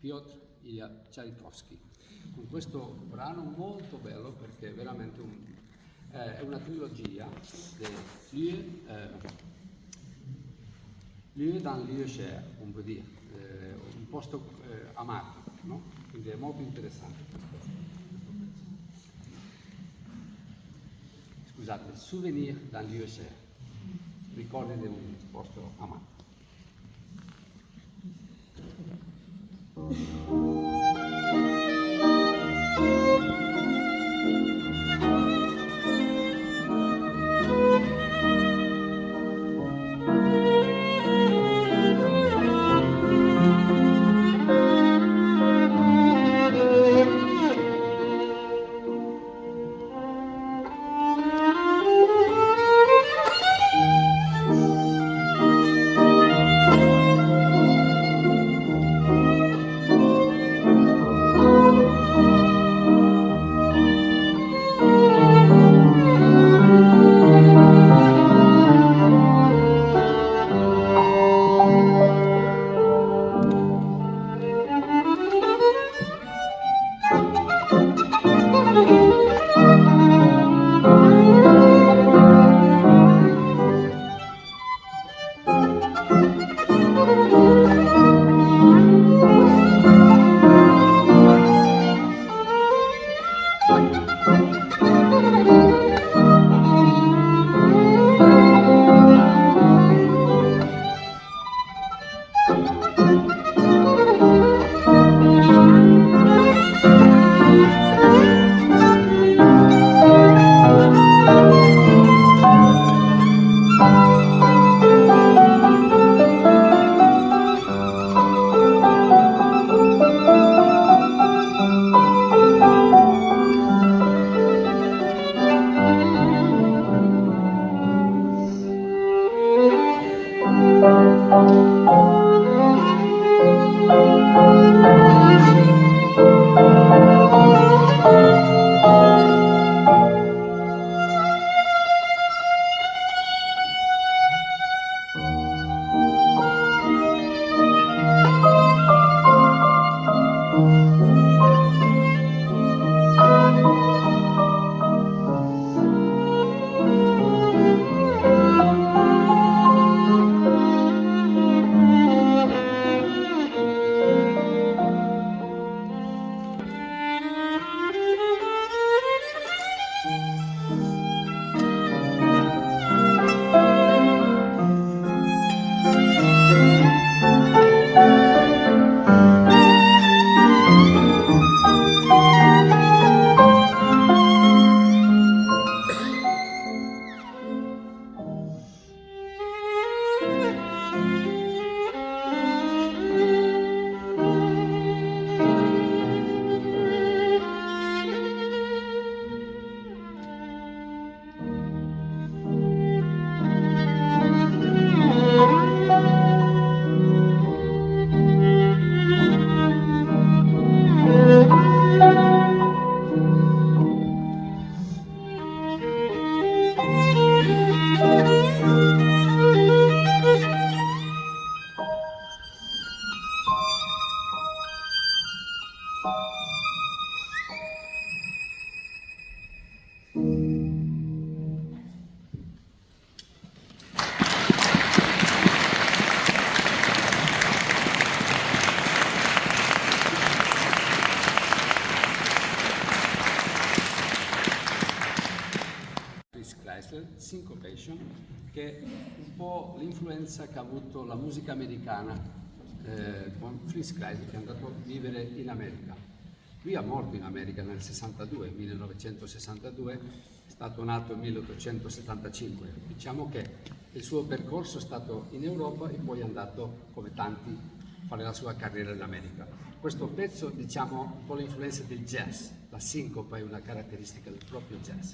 Piotr Ilya Tchaikovsky, con questo brano molto bello perché è veramente è una trilogia di Lieu dans lieu cher, on peut dire, un posto amato, no? Quindi è molto interessante questo pezzo. Scusate, souvenir dans lieu cher, ricordi di un posto amato. Syncopation, che è un po' l'influenza che ha avuto la musica americana con Fritz Kreisler, che è andato a vivere in America. Lui è morto in America nel 1962, è stato nato nel 1875. Diciamo che il suo percorso è stato in Europa e poi è andato, come tanti, a fare la sua carriera in America. Questo pezzo, diciamo, un po' l'influenza del jazz, la sincopa è una caratteristica del proprio jazz.